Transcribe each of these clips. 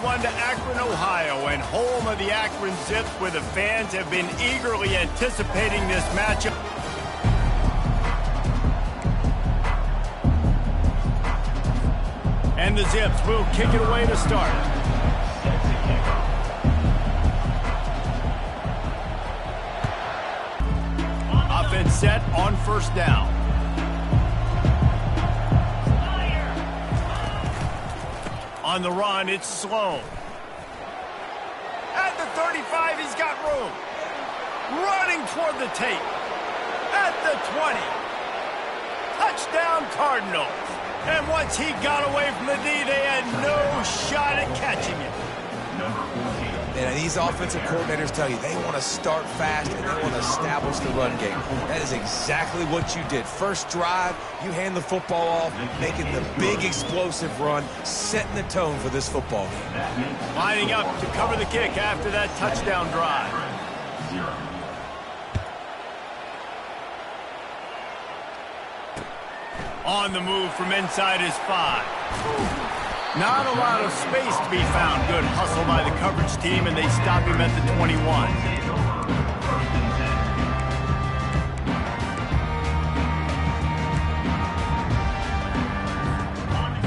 everyone to Akron, Ohio, and home of the Akron Zips, where the fans have been eagerly anticipating this matchup. And the Zips will kick it away to start. Offense set on first down. On the run, it's Sloan. At the 35, he's got room. Running toward the tape. At the 20. Touchdown, Cardinals. And once he got away from the D, they had no shot at catching it. And these offensive coordinators tell you they want to start fast and they want to establish the run game. That is exactly what you did. First drive, you hand the football off, making the big explosive run, setting the tone for this football game. Lining up to cover the kick after that touchdown drive. On the move from inside his 5. Not a lot of space to be found. Good hustle by the coverage team, and they stop him at the 21.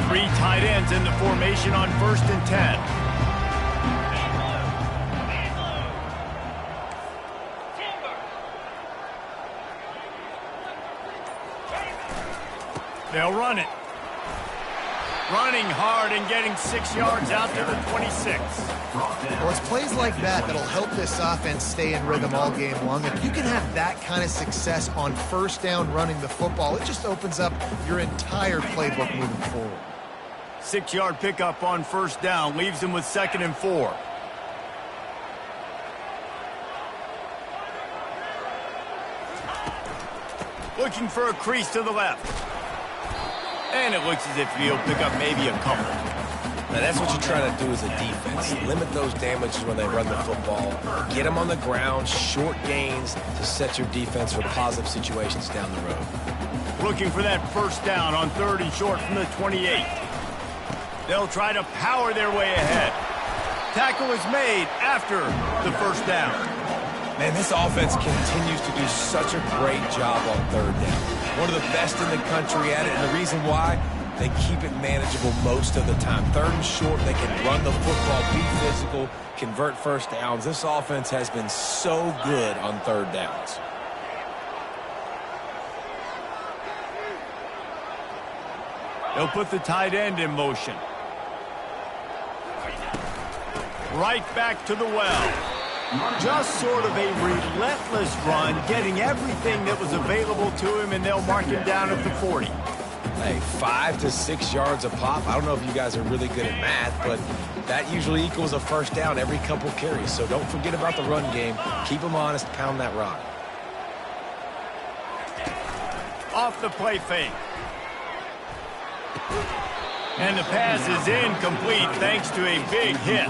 3 tight ends in the formation on 1st and 10. They'll run it. Running hard and getting 6 yards out to the 26. Well, it's plays like that that'll help this offense stay in rhythm all game long. If you can have that kind of success on first down running the football, it just opens up your entire playbook moving forward. 6-yard pickup on first down leaves him with 2nd and 4. Looking for a crease to the left. And it looks as if he'll pick up maybe a couple. Now that's what you try to do as a defense. Limit those damages when they run the football. Get them on the ground, short gains to set your defense for positive situations down the road. Looking for that first down on 3rd and short from the 28. They'll try to power their way ahead. Tackle is made after the first down. Man, this offense continues to do such a great job on 3rd down. One of the best in the country at it, and the reason why, they keep it manageable most of the time. 3rd and short, they can run the football, be physical, convert first downs. This offense has been so good on 3rd downs. They'll put the tight end in motion. Right back to the well. Just sort of a relentless run, getting everything that was available to him, and they'll mark him down at the 40. Hey, 5 to 6 yards a pop. I don't know if you guys are really good at math, but that usually equals a first down every couple carries. So don't forget about the run game. Keep them honest, pound that rock. Off the play fake. And the pass is incomplete thanks to a big hit.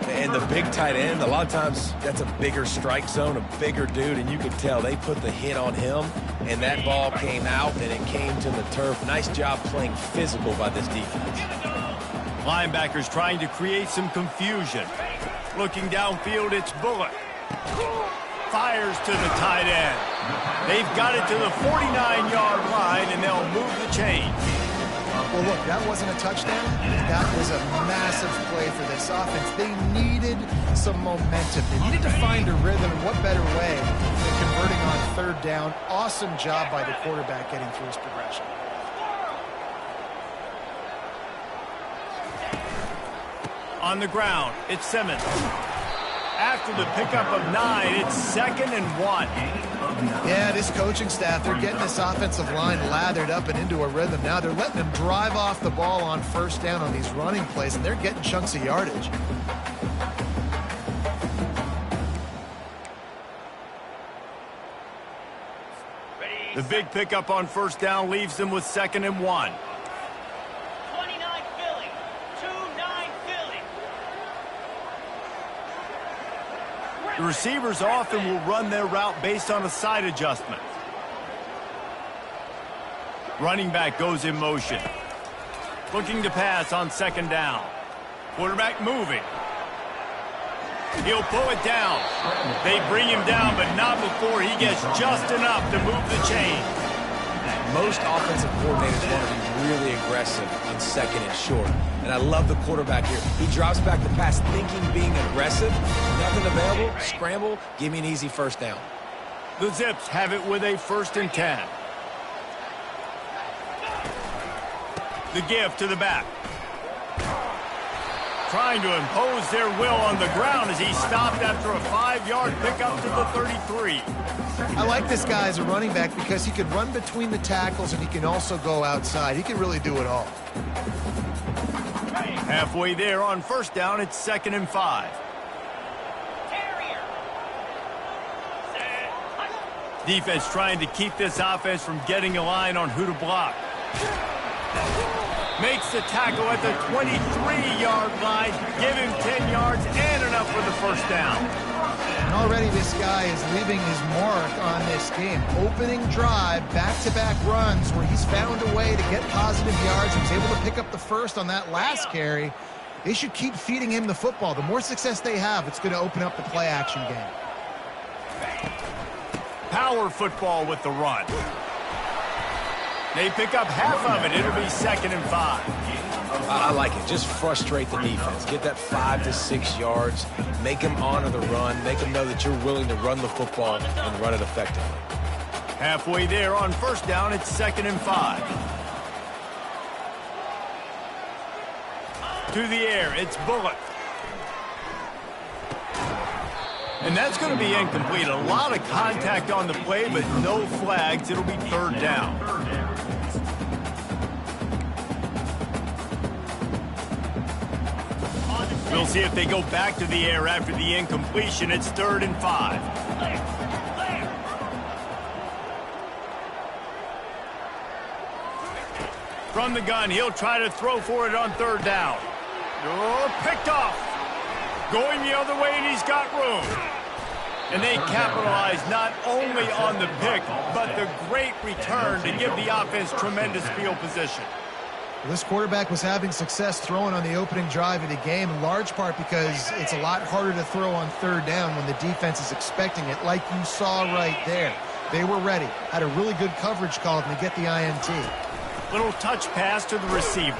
And the big tight end, a lot of times that's a bigger strike zone, a bigger dude, and you could tell they put the hit on him, and that ball came out, and it came to the turf. Nice job playing physical by this defense. Linebackers trying to create some confusion. Looking downfield, it's Bullock. Fires to the tight end. They've got it to the 49-yard line, and they'll move the chains. Well, look, that wasn't a touchdown. That was a massive play for this offense. They needed some momentum. They needed to find a rhythm, and what better way than converting on 3rd down. Awesome job by the quarterback getting through his progression. On the ground, it's Simmons. After the pickup of 9, it's 2nd and 1. Yeah, this coaching staff, they're getting this offensive line lathered up and into a rhythm. Now they're letting them drive off the ball on first down on these running plays, and they're getting chunks of yardage. The big pickup on first down leaves them with 2nd and 1. The receivers often will run their route based on a side adjustment. Running back goes in motion. Looking to pass on 2nd down. Quarterback moving. He'll pull it down. They bring him down, but not before he gets just enough to move the chain. Most offensive coordinators want to be really aggressive on second and short. And I love the quarterback here. He drops back the pass thinking being aggressive. Nothing available. Scramble. Give me an easy first down. The Zips have it with a 1st and 10. The give to the back. Trying to impose their will on the ground as he stopped after a 5-yard pickup to the 33. I like this guy as a running back because he can run between the tackles and he can also go outside. He can really do it all. Halfway there on 1st down, it's 2nd and 5. Defense trying to keep this offense from getting a line on who to block. Makes the tackle at the 23-yard line. Give him 10 yards and enough for the 1st down. And already this guy is leaving his mark on this game. Opening drive, back-to-back runs where he's found a way to get positive yards. He was able to pick up the 1st on that last carry. They should keep feeding him the football. The more success they have, it's going to open up the play-action game. Power football with the run. They pick up half of it. It'll be 2nd and 5. I like it. Just frustrate the defense. Get that 5 to 6 yards. Make them honor the run. Make them know that you're willing to run the football and run it effectively. Halfway there on 1st down, it's 2nd and 5. To the air, it's Bullock. And that's going to be incomplete. A lot of contact on the play, but no flags. It'll be 3rd down. We'll see if they go back to the air after the incompletion. It's 3rd and 5. From the gun, he'll try to throw for it on 3rd down. Oh, picked off. Going the other way, and he's got room. And they capitalize not only on the pick, but the great return to give the offense tremendous field position. Well, this quarterback was having success throwing on the opening drive of the game, in large part because it's a lot harder to throw on 3rd down when the defense is expecting it, like you saw right there. They were ready, had a really good coverage call to get the INT. Little touch pass to the receiver.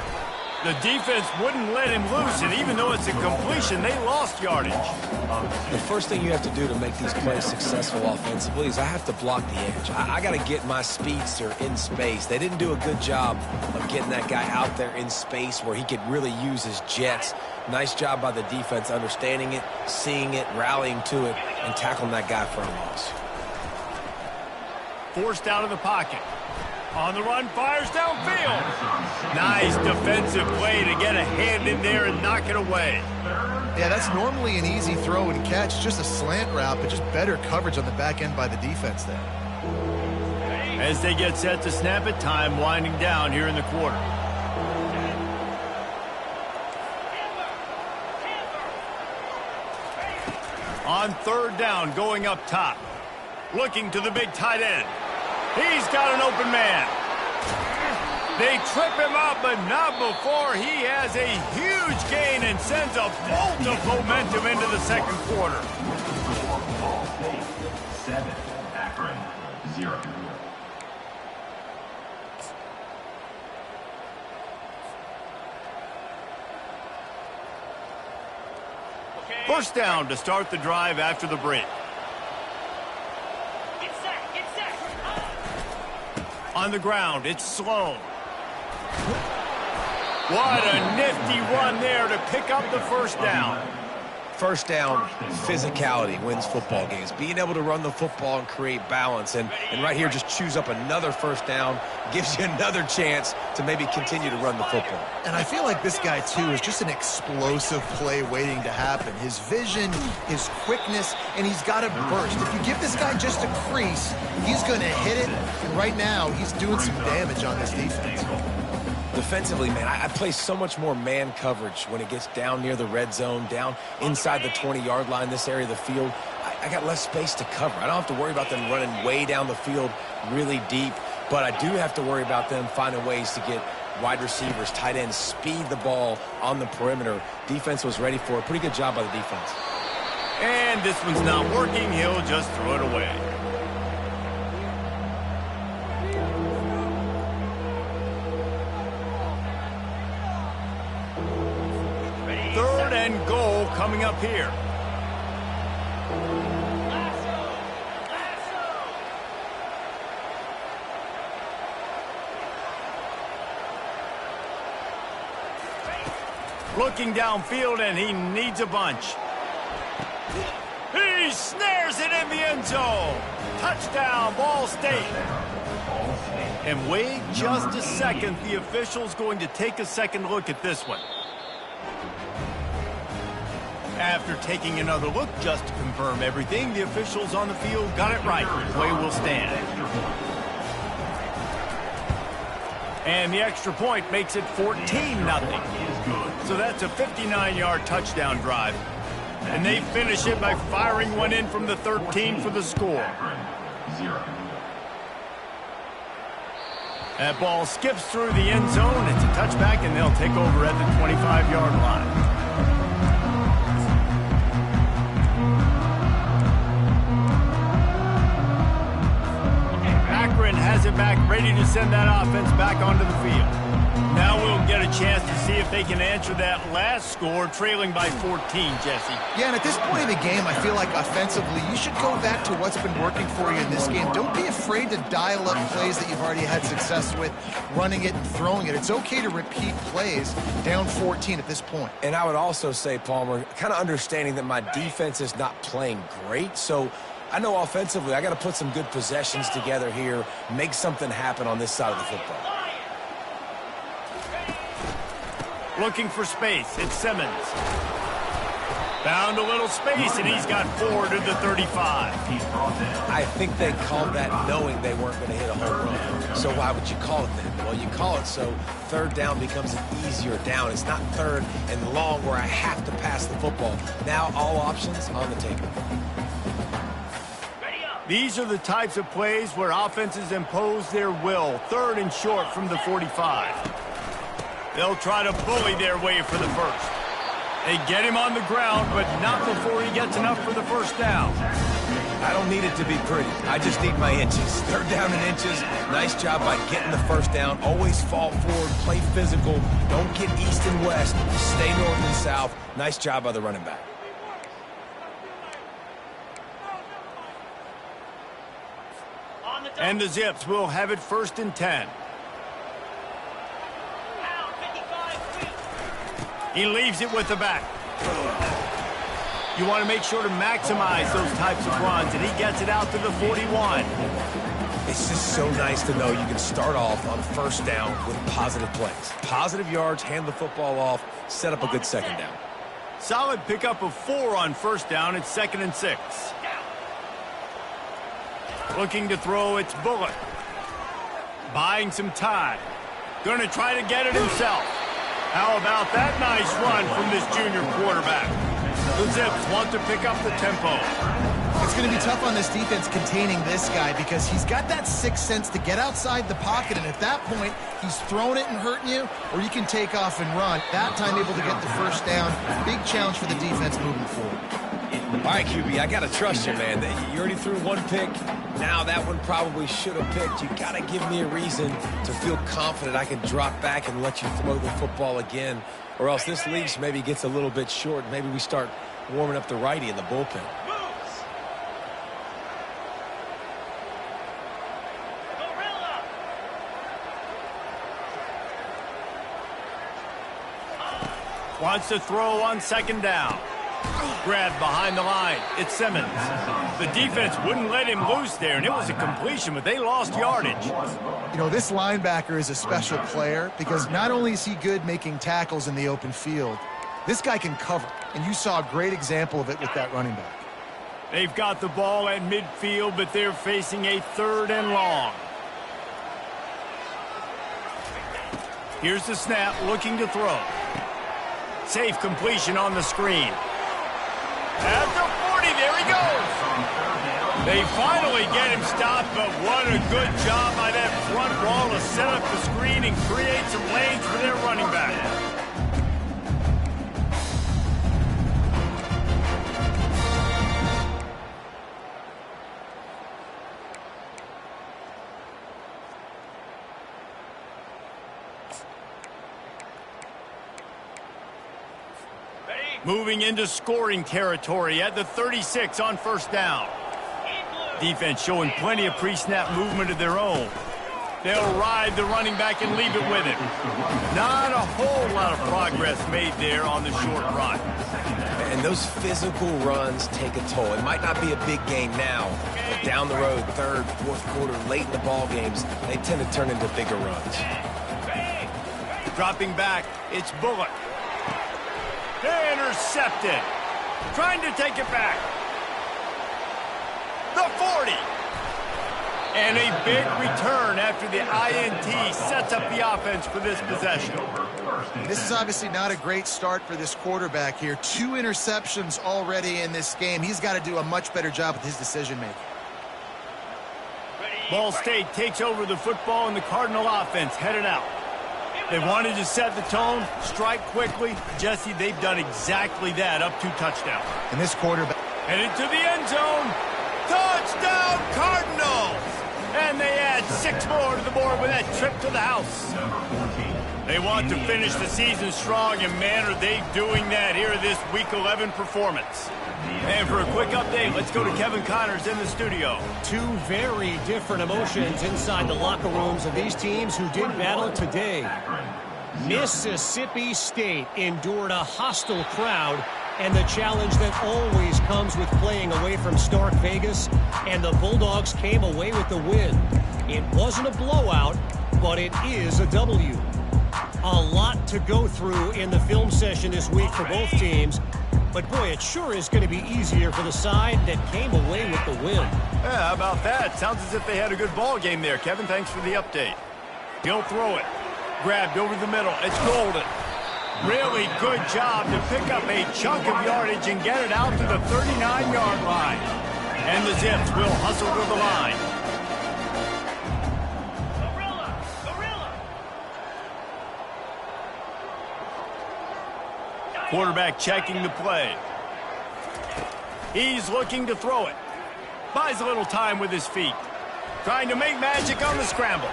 The defense wouldn't let him loose, and even though it's a completion, they lost yardage. The first thing you have to do to make these plays successful offensively is I have to block the edge. I got to get my speedster in space. They didn't do a good job of getting that guy out there in space where he could really use his jets. Nice job by the defense understanding it, seeing it, rallying to it, and tackling that guy for a loss. Forced out of the pocket. On the run, fires downfield. Nice defensive play to get a hand in there and knock it away. Yeah, that's normally an easy throw and catch, just a slant route, but just better coverage on the back end by the defense there. As they get set to snap it, time winding down here in the quarter. On 3rd down, going up top. Looking to the big tight end. He's got an open man. They trip him up, but not before he has a huge gain and sends a bolt of momentum into the 2nd quarter. Ball State 7, Akron 0. First down to start the drive after the break. On the ground, it's Sloan. What a nifty run there to pick up the 1st down. First down, physicality wins football games. Being able to run the football and create balance. And right here, just choose up another 1st down. Gives you another chance to maybe continue to run the football. And I feel like this guy, too, is just an explosive play waiting to happen. His vision, his quickness, and he's got a burst. If you give this guy just a crease, he's going to hit it. And right now, he's doing some damage on this defense. Defensively, man, I play so much more man coverage when it gets down near the red zone, down inside the 20-yard line, this area of the field. I got less space to cover. I don't have to worry about them running way down the field really deep, but I do have to worry about them finding ways to get wide receivers, tight ends speed the ball on the perimeter. Defense was ready for it. Pretty good job by the defense. And this one's not working. He'll just throw it away. Third and goal coming up here. Looking downfield, and he needs a bunch. He snares it in the end zone. Touchdown, Ball State. And wait just a second. The official's going to take a second look at this one. After taking another look just to confirm everything, the officials on the field got it right. Play will stand. And the extra point makes it 14-0. So that's a 59-yard touchdown drive. And they finish it by firing one in from the 13 for the score. That ball skips through the end zone. It's a touchback, and they'll take over at the 25-yard line. Akron has it back, ready to send that offense back onto the field. Now we'll get a chance to see if they can answer that last score, trailing by 14, Jesse. Yeah, and at this point in the game, I feel like offensively, you should go back to what's been working for you in this game. Don't be afraid to dial up plays that you've already had success with, running it and throwing it. It's okay to repeat plays down 14 at this point. And I would also say, Palmer, kind of understanding that my defense is not playing great, so I know offensively I got to put some good possessions together here, make something happen on this side of the football. Looking for space, it's Simmons. Found a little space, and he's got 4 to the 35. I think they called that knowing they weren't going to hit a home run. So why would you call it then? Well, you call it so third down becomes an easier down. It's not third and long where I have to pass the football. Now all options on the table. These are the types of plays where offenses impose their will. Third and short from the 45. They'll try to bully their way for the first. They get him on the ground, but not before he gets enough for the first down. I don't need it to be pretty. I just need my inches. Third down in inches. Nice job by getting the first down. Always fall forward, play physical. Don't get east and west. Stay north and south. Nice job by the running back. And the Zips will have it 1st and 10. He leaves it with the back. You want to make sure to maximize those types of runs, and he gets it out to the 41. It's just so nice to know you can start off on first down with positive plays. Positive yards, hand the football off, set up a good second down. Solid pickup of 4 on first down. It's 2nd and 6. Looking to throw, it's Bullock. Buying some time. Going to try to get it himself. How about that nice run from this junior quarterback? The Zips want to pick up the tempo. It's going to be tough on this defense containing this guy because he's got that sixth sense to get outside the pocket, and at that point, he's throwing it and hurting you, or you can take off and run. That time able to get the first down. Big challenge for the defense moving forward. All right, QB, I got to trust you, man. You already threw one pick. Now that one probably should have picked. You got to give me a reason to feel confident I can drop back and let you throw the football again, or else this leash maybe gets a little bit short. Maybe we start warming up the righty in the bullpen. Wants to throw on second down. Grabbed behind the line. It's Simmons. The defense wouldn't let him loose there, and it was a completion, but they lost yardage. You know, this linebacker is a special player because not only is he good making tackles in the open field, this guy can cover, and you saw a great example of it with that running back. They've got the ball at midfield, but they're facing a 3rd and long. Here's the snap, looking to throw. Safe completion on the screen. At the 40, there he goes. They finally get him stopped, but what a good job by that front wall to set up the screen and create some lanes for their running back. Moving into scoring territory at the 36 on first down. Defense showing plenty of pre-snap movement of their own. They'll ride the running back and leave it with him. Not a whole lot of progress made there on the short run. And those physical runs take a toll. It might not be a big game now, but down the road, third, fourth quarter, late in the ball games, they tend to turn into bigger runs. Dropping back, it's Bullock. Intercepted. Trying to take it back. The 40. And a big return after the INT sets up the offense for this possession. This is obviously not a great start for this quarterback here. 2 interceptions already in this game. He's got to do a much better job with his decision-making. Ball State takes over the football and the Cardinal offense headed out. They wanted to set the tone, strike quickly. Jesse, they've done exactly that, up 2 touchdowns. And this quarterback Headed to the end zone. Touchdown, Cardinals! And they add 6 more to the board with that trip to the house. They want to finish the season strong, and man, are they doing that here this Week 11 performance. And for a quick update, let's go to Kevin Connors in the studio. 2 very different emotions inside the locker rooms of these teams who did battle today. Mississippi State endured a hostile crowd and the challenge that always comes with playing away from Stark Vegas, and the Bulldogs came away with the win. It wasn't a blowout, but it is a W. A lot to go through in the film session this week for both teams, but boy, it sure is going to be easier for the side that came away with the win. Yeah, how about that? Sounds as if they had a good ball game there. Kevin, thanks for the update. He'll throw it. Grabbed over the middle. It's Golden. Really good job to pick up a chunk of yardage and get it out to the 39-yard line. And the Zips will hustle to the line. Quarterback checking the play. He's looking to throw it. Buys a little time with his feet. Trying to make magic on the scramble.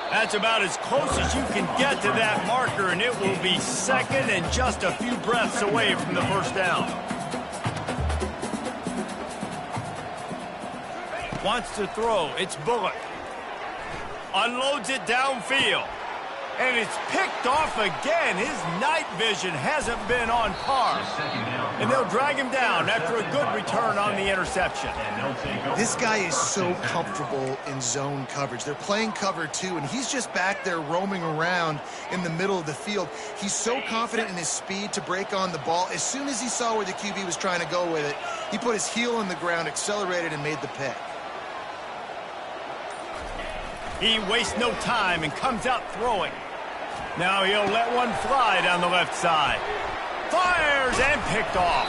That's about as close as you can get to that marker, and it will be second and just a few breaths away from the first down. Wants to throw. It's Bullock. Unloads it downfield. And it's picked off again. His night vision hasn't been on par. And they'll drag him down after a good return on the interception. This guy is so comfortable in zone coverage. They're playing cover 2, and he's just back there roaming around in the middle of the field. He's so confident in his speed to break on the ball. As soon as he saw where the QB was trying to go with it, he put his heel on the ground, accelerated, and made the pick. He wastes no time and comes out throwing. Now he'll let one fly down the left side. Fires and picked off.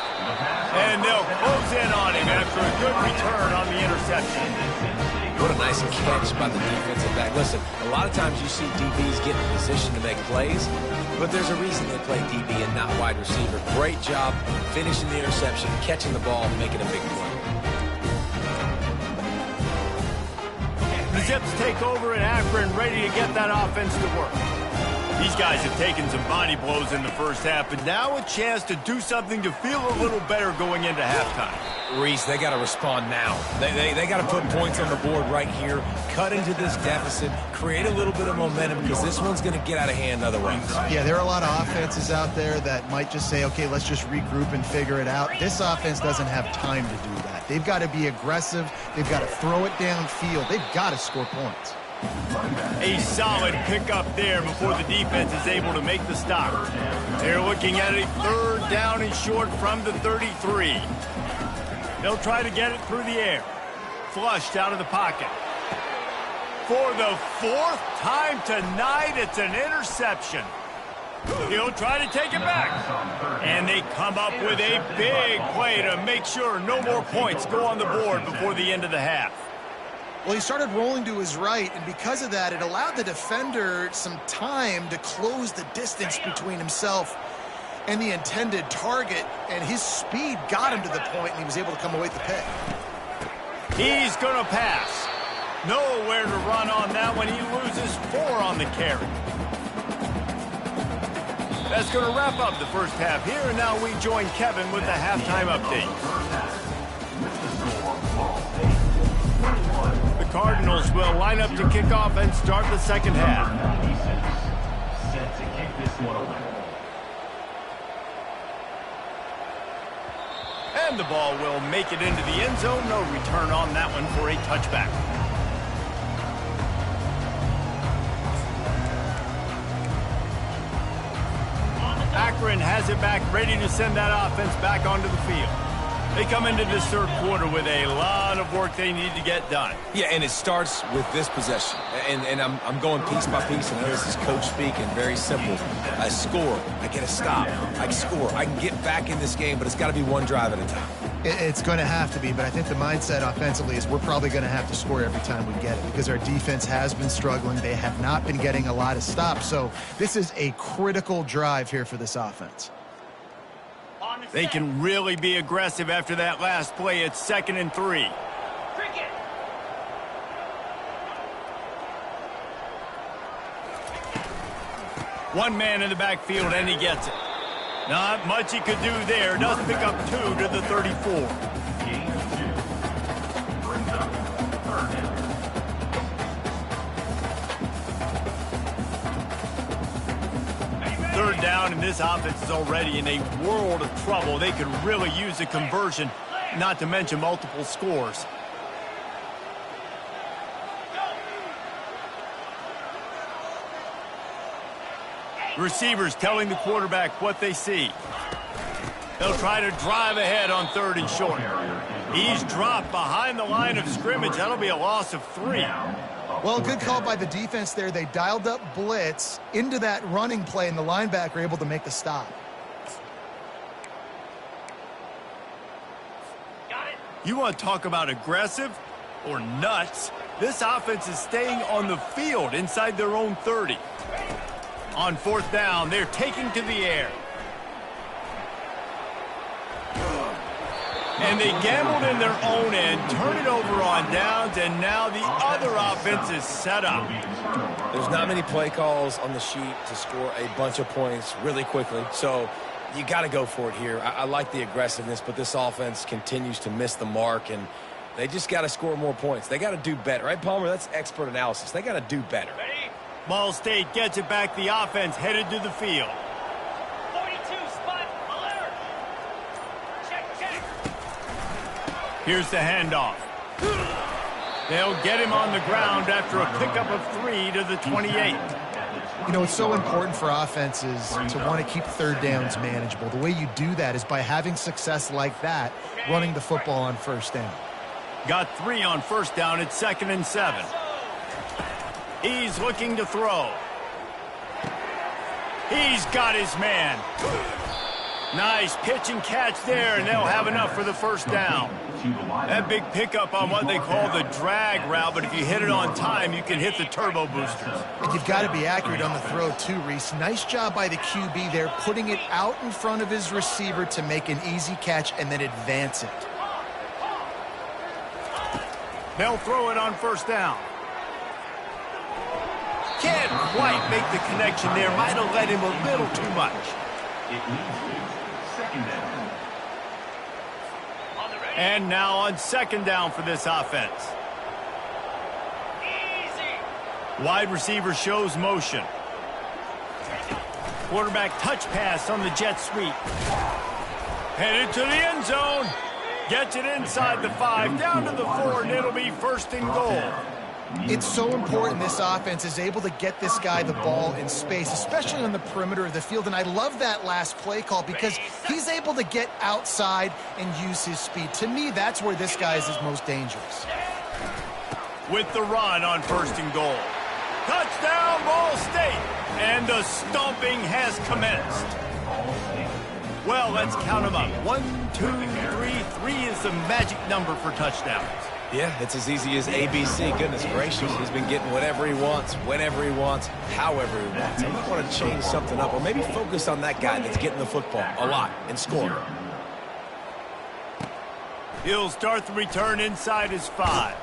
And they'll close in on him after a good return on the interception. What a nice catch by the defensive back. Listen, a lot of times you see DBs get in position to make plays, but there's a reason they play DB and not wide receiver. Great job finishing the interception, catching the ball, making a big play. The Zips take over in Akron, ready to get that offense to work. These guys have taken some body blows in the first half, but now a chance to do something to feel a little better going into halftime. Reese, they got to respond now. They got to put points on the board right here, cut into this deficit, create a little bit of momentum, because this one's going to get out of hand otherwise. Yeah, there are a lot of offenses out there that might just say, okay, let's just regroup and figure it out. This offense doesn't have time to do that. They've got to be aggressive. They've got to throw it downfield. They've got to score points. A solid pickup there before the defense is able to make the stop. They're looking at a third down and short from the 33. They'll try to get it through the air. Flushed out of the pocket. For the 4th time tonight, it's an interception. He'll try to take it back. And they come up with a big play to make sure no more points go on the board before the end of the half. Well, he started rolling to his right, and because of that, it allowed the defender some time to close the distance between himself and the intended target, and his speed got him to the point, and he was able to come away with the pick. He's going to pass. Nowhere to run on that one. He loses 4 on the carry. That's going to wrap up the first half here, and now we join Kevin with the halftime update. The Cardinals will line up to kick off and start the second half. Set to kick this one away. And the ball will make it into the end zone. No return on that one for a touchback. Akron has it back, ready to send that offense back onto the field. They come into this third quarter with a lot of work they need to get done. Yeah, and it starts with this possession. And I'm going piece by piece. I know this is coach speak and very simple. I score. I get a stop. I score. I can get back in this game, but it's got to be one drive at a time. It's going to have to be, but I think the mindset offensively is we're probably going to have to score every time we get it because our defense has been struggling. They have not been getting a lot of stops, so this is a critical drive here for this offense. They can really be aggressive after that last play. It's 2nd and 3. One man in the backfield, and he gets it. Not much he could do there. Does pick up 2 to the 34. Game 2. Brings up 3rd down. Third down, and this offense is already in a world of trouble. They could really use a conversion, not to mention multiple scores. Receivers telling the quarterback what they see. They'll try to drive ahead on 3rd and short. He's dropped behind the line of scrimmage. That'll be a loss of 3. Well, good call by the defense there. They dialed up blitz into that running play, and the linebacker able to make the stop. You want to talk about aggressive or nuts? This offense is staying on the field inside their own 30. On 4th down, they're taking to the air. And they gambled in their own end, turn it over on downs, and now the other offense is set up. There's not many play calls on the sheet to score a bunch of points really quickly, so you got to go for it here. I like the aggressiveness, but this offense continues to miss the mark, and they just got to score more points. They got to do better, right, Palmer? That's expert analysis. They got to do better. Ball State gets it back. The offense headed to the field. 42 spot alert. Check. Here's the handoff. They'll get him on the ground after a pickup of 3 to the 28. You know, it's so important for offenses to want to keep 3rd downs manageable. The way you do that is by having success like that, running the football on 1st down. Got 3 on 1st down. It's 2nd and 7. He's looking to throw. He's got his man. Nice pitch and catch there, and they'll have enough for the 1st down. That big pickup on what they call the drag route, but if you hit it on time, you can hit the turbo boosters. And you've got to be accurate on the throw too, Reese. Nice job by the QB there, putting it out in front of his receiver to make an easy catch and then advance it. They'll throw it on 1st down. Can't quite make the connection there. Might have led him a little too much. It leads to 2nd down. And now on 2nd down for this offense. Easy. Wide receiver shows motion. Quarterback touch pass on the jet sweep. Headed to the end zone. Gets it inside the 5, down to the 4, and it'll be 1st and goal. It's so important this offense is able to get this guy the ball in space, especially on the perimeter of the field. And I love that last play call because he's able to get outside and use his speed. To me, that's where this guy is his most dangerous. With the run on 1st and goal. Touchdown, Ball State. And And the stomping has commenced. Well, let's count them up. 1, 2, 3. 3 is the magic number for touchdowns. Yeah, it's as easy as ABC. Goodness gracious, he's been getting whatever he wants, whenever he wants, however he wants. I want to change something up or maybe focus on that guy that's getting the football a lot and scoring. He'll start the return inside his 5.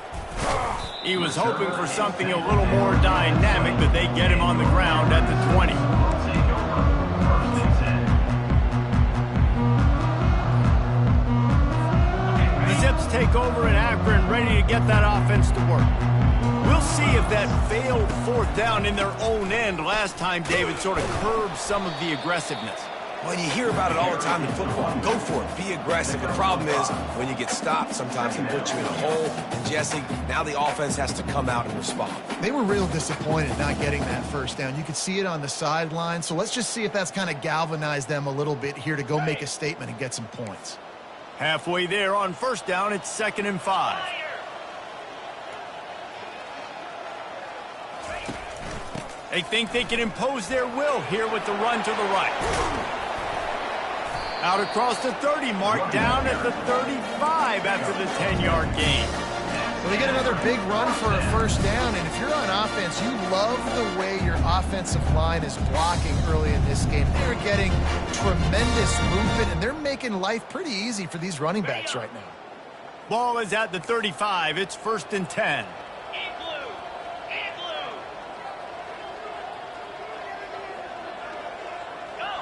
He was hoping for something a little more dynamic, but they get him on the ground at the 20. The Zips take over in Akron, ready to get that offense to work. We'll see if that failed 4th down in their own end last time, David, sort of curbed some of the aggressiveness. Well, you hear about it all the time in football. Go for it. Be aggressive. The problem is when you get stopped, sometimes it puts you in a hole. And, Jesse, now the offense has to come out and respond. They were real disappointed not getting that 1st down. You could see it on the sideline. So let's just see if that's kind of galvanized them a little bit here to go make a statement and get some points. Halfway there on 1st down, it's 2nd and 5. They think they can impose their will here with the run to the right. Out across the 30 mark, down at the 35 after the 10-yard gain. Well, they get another big run for a 1st down, and if you're on offense, you love the way your offensive line is blocking early in this game. They're getting tremendous movement, and they're making life pretty easy for these running backs right now. Ball is at the 35. It's 1st and 10.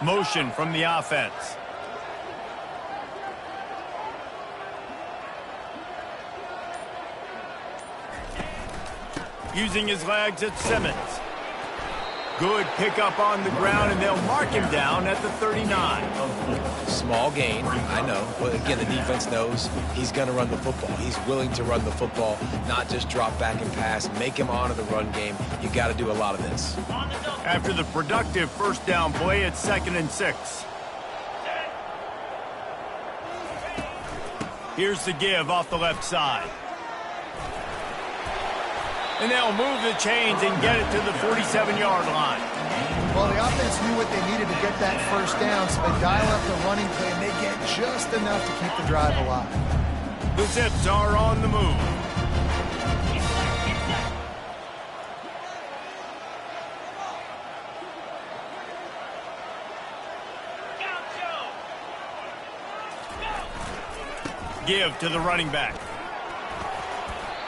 Motion from the offense. Using his legs at Simmons. Good pickup on the ground, and they'll mark him down at the 39. Small gain, I know. But again, the defense knows he's going to run the football. He's willing to run the football, not just drop back and pass. Make him honor the run game. You got to do a lot of this. After the productive 1st down play, it's 2nd and 6. Here's the give off the left side. And they'll move the chains and get it to the 47-yard line. Well, the offense knew what they needed to get that 1st down, so they dial up the running play, and they get just enough to keep the drive alive. The Zips are on the move. Give to the running back.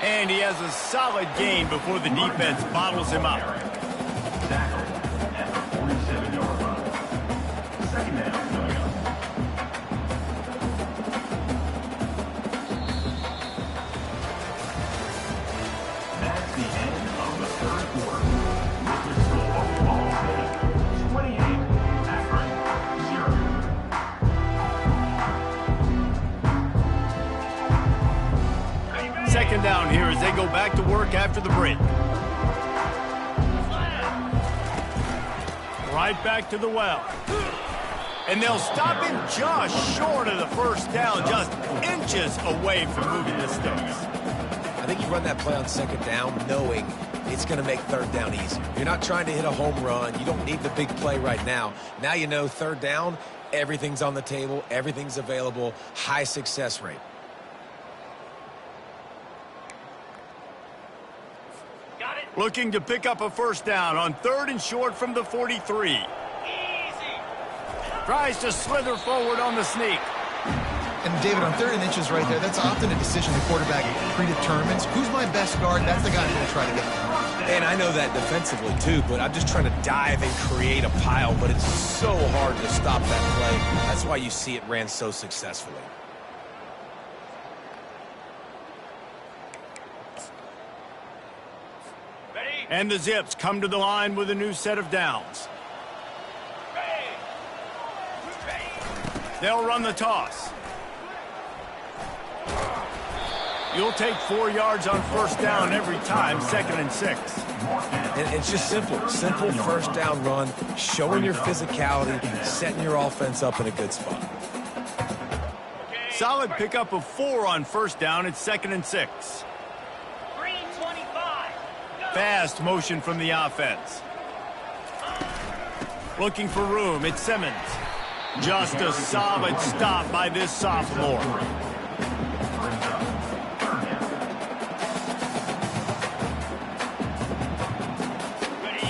And he has a solid gain before the defense bottles him up. Tackle at the 47-yard line. 2nd down. That's the end of the 3rd quarter. With the score, Ball State 28, Akron 0. Second down here as they go back to work after the break. Right back to the well. And they'll stop him just short of the 1st down, just inches away from moving the sticks. I think you run that play on 2nd down knowing it's going to make 3rd down easier. You're not trying to hit a home run. You don't need the big play right now. Now you know 3rd down, everything's on the table, everything's available, high success rate. Looking to pick up a 1st down on 3rd and short from the 43. Easy. Tries to slither forward on the sneak. And, David, on 3rd and inches right there, that's often a decision the quarterback predetermines. Who's my best guard? That's the guy I'm going to try to get. And I know that defensively, too, but I'm just trying to dive and create a pile, but it's so hard to stop that play. That's why you see it ran so successfully. And the Zips come to the line with a new set of downs. They'll run the toss. You'll take 4 yards on 1st down every time, 2nd and 6. And it's just simple. Simple 1st down run, showing your physicality, setting your offense up in a good spot. Solid pickup of 4 on 1st down. It's 2nd and 6. Green 25. Fast motion from the offense. Looking for room, it's Simmons. Just a solid stop by this sophomore.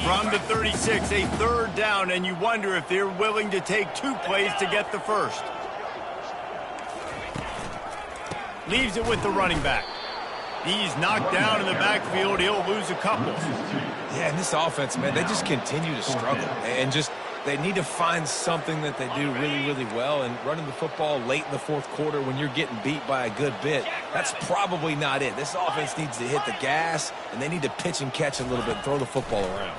From the 36, a third down, and you wonder if they're willing to take 2 plays to get the first. Leaves it with the running back. He's knocked down in the backfield. He'll lose a couple. Yeah, and this offense, man, they just continue to struggle. And just they need to find something that they do really, really well. And running the football late in the fourth quarter when you're getting beat by a good bit, that's probably not it. This offense needs to hit the gas, and they need to pitch and catch a little bit and throw the football around.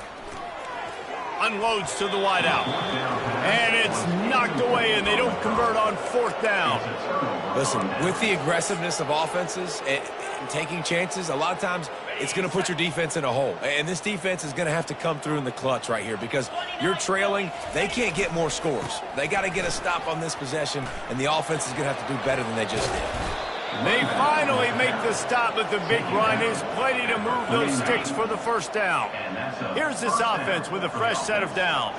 Unloads to the wideout. And it's knocked away, and they don't convert on 4th down. Listen, with the aggressiveness of offenses and taking chances, a lot of times it's going to put your defense in a hole. And this defense is going to have to come through in the clutch right here because you're trailing. They can't get more scores. They got to get a stop on this possession, and the offense is going to have to do better than they just did. They finally make the stop at the big run. There's plenty to move those sticks for the first down. Here's this offense with a fresh set of downs.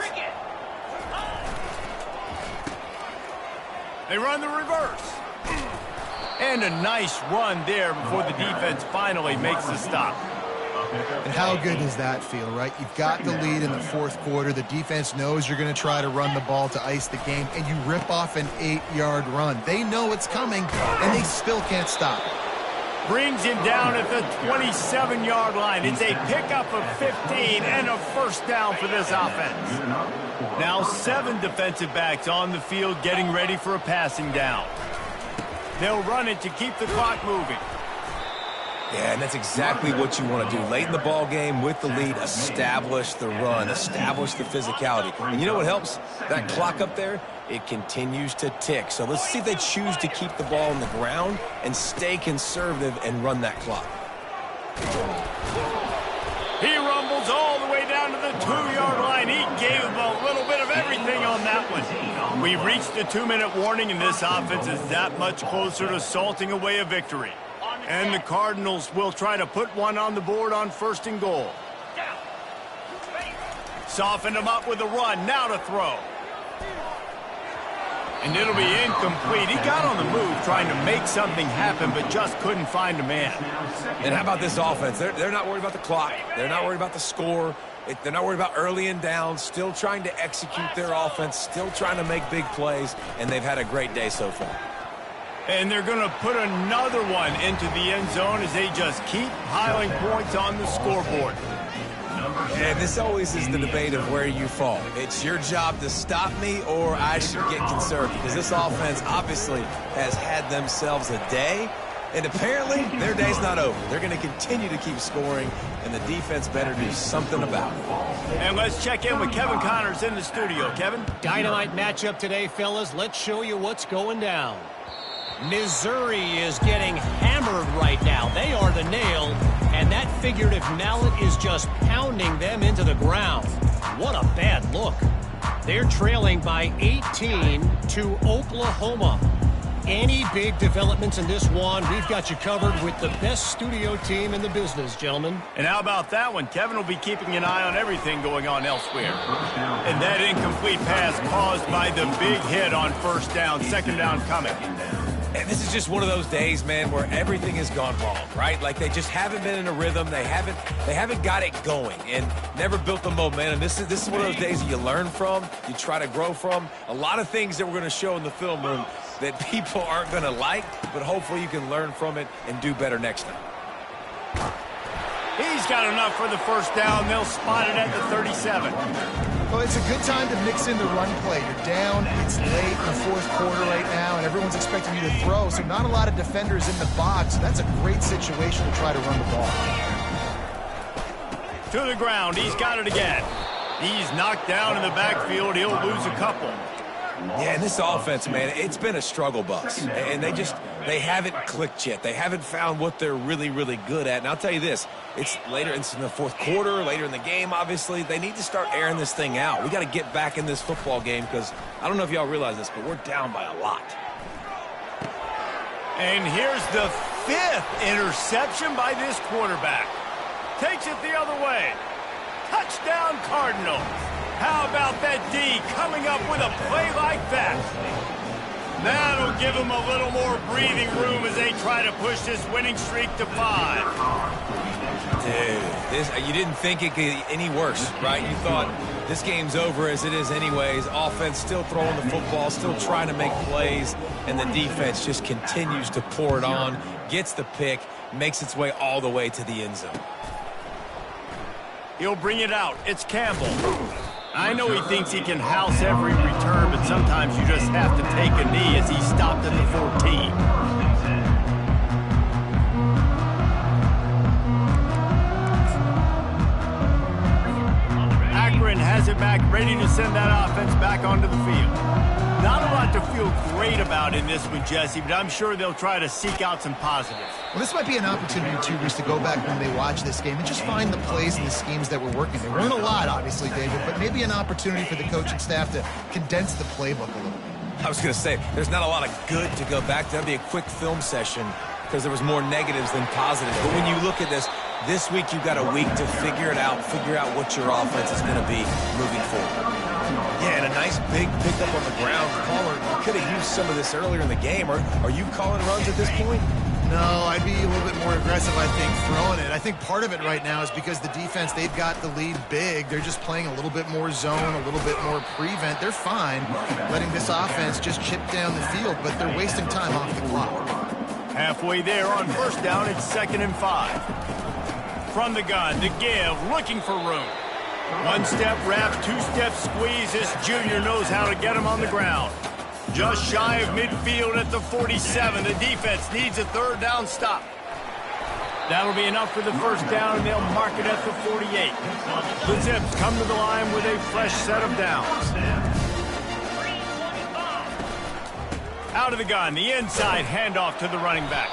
They run the reverse. And a nice run there before the defense finally makes the stop. And how good does that feel, right? You've got the lead in the fourth quarter. The defense knows you're going to try to run the ball to ice the game, and you rip off an 8-yard run. They know it's coming, and they still can't stop it. Brings him down at the 27-yard line. It's a pickup of 15 and a first down for this offense. Now 7 defensive backs on the field getting ready for a passing down. They'll run it to keep the clock moving. Yeah, and that's exactly what you want to do. Late in the ball game with the lead, establish the run, establish the physicality. And you know what helps? That clock up there, it continues to tick. So let's see if they choose to keep the ball on the ground and stay conservative and run that clock. He rumbles all the way down to the 2-yard line. He gave him a little bit of everything on that one. We've reached the 2-minute warning, and this offense is that much closer to salting away a victory. And the Cardinals will try to put one on the board on 1st and goal. Softened him up with a run. Now to throw. And it'll be incomplete. He got on the move trying to make something happen, but just couldn't find a man. And how about this offense? They're not worried about the clock. They're not worried about the score. They're not worried about early and down. Still trying to execute their offense. Still trying to make big plays. And they've had a great day so far. And they're going to put another one into the end zone as they just keep piling points on the scoreboard. And this always is the debate of where you fall. It's your job to stop me or I should get conservative. Because this offense obviously has had themselves a day. And apparently their day's not over. They're going to continue to keep scoring. And the defense better do something about it. And let's check in with Kevin Connors in the studio. Kevin? Dynamite matchup today, fellas. Let's show you what's going down. Missouri is getting hammered right now. They are the nail, and that figurative mallet is just pounding them into the ground. What a bad look. They're trailing by 18 to Oklahoma. Any big developments in this one, we've got you covered with the best studio team in the business, gentlemen. And how about that one? Kevin will be keeping an eye on everything going on elsewhere. And that incomplete pass caused by the big hit on 1st down, 2nd down coming. And this is just one of those days, man, where everything has gone wrong, right? Like they just haven't been in a rhythm. They haven't got it going and never built the momentum. This is one of those days that you learn from, you try to grow from. A lot of things that we're going to show in the film room that people aren't going to like, but hopefully you can learn from it and do better next time. He's got enough for the 1st down. They'll spot it at the 37. Well, it's a good time to mix in the run play. You're down, it's late in the fourth quarter right now, and everyone's expecting you to throw, so not a lot of defenders in the box. So that's a great situation to try to run the ball. To the ground, he's got it again. He's knocked down in the backfield. He'll lose a couple. Yeah, and this offense, man, it's been a struggle bus. And they haven't clicked yet. They haven't found what they're really, really good at. And I'll tell you this, it's in the fourth quarter, later in the game, obviously. They need to start airing this thing out. We got to get back in this football game because I don't know if y'all realize this, but we're down by a lot. And here's the 5th interception by this quarterback. Takes it the other way. Touchdown, Cardinals. How about that D coming up with a play like that? That'll give them a little more breathing room as they try to push this winning streak to 5. Dude, you didn't think it could get any worse, right? You thought this game's over as it is anyways. Offense still throwing the football, still trying to make plays, and the defense just continues to pour it on, gets the pick, makes its way all the way to the end zone. He'll bring it out. It's Campbell. I know he thinks he can house every return, but sometimes you just have to take a knee as he stopped at the 14. Akron has it back, ready to send that offense back onto the field. Not a lot to feel great about in this one, Jesse, but I'm sure they'll try to seek out some positives. Well, this might be an opportunity, too, Reese, to go back when they watch this game and just find the plays and the schemes that were working. There weren't a lot, obviously, David, but maybe an opportunity for the coaching staff to condense the playbook a little. I was going to say, there's not a lot of good to go back to. That'd be a quick film session because there was more negatives than positives. But when you look at this week you've got a week to figure it out, figure out what your offense is going to be moving forward. Yeah, and a nice big pickup on the ground. Caller, you could have used some of this earlier in the game. Are you calling runs at this point? No, I'd be a little bit more aggressive, I think, throwing it. I think part of it right now is because the defense, they've got the lead big. They're just playing a little bit more zone, a little bit more prevent. They're fine letting this offense just chip down the field, but they're wasting time off the clock. Halfway there on first down, it's 2nd and 5. From the gun, the give, looking for room. One-step wrap, two-step squeeze. This junior knows how to get him on the ground. Just shy of midfield at the 47. The defense needs a 3rd down stop. That'll be enough for the first down, and they'll mark it at the 48. The Zips come to the line with a fresh set of downs. Out of the gun, the inside handoff to the running back.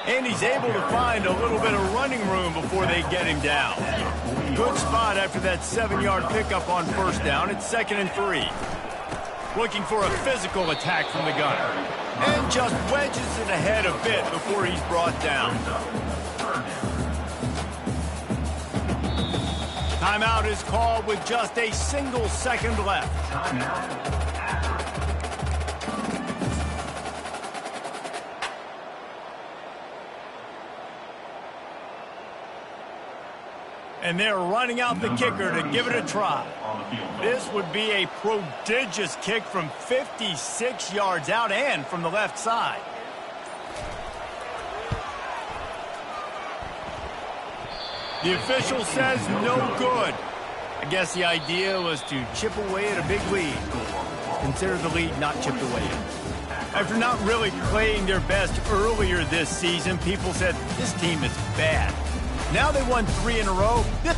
And he's able to find a little bit of running room before they get him down. Good spot after that 7-yard pickup on first down. It's 2nd and 3. Looking for a physical attack from the gunner. And just wedges it ahead a bit before he's brought down. Timeout is called with just a single second left. And they're running out the kicker to give it a try. This would be a prodigious kick from 56 yards out and from the left side. The official says no good. I guess the idea was to chip away at a big lead. Consider the lead not chipped away. After not really playing their best earlier this season, people said this team is bad. Now they won 3 in a row. This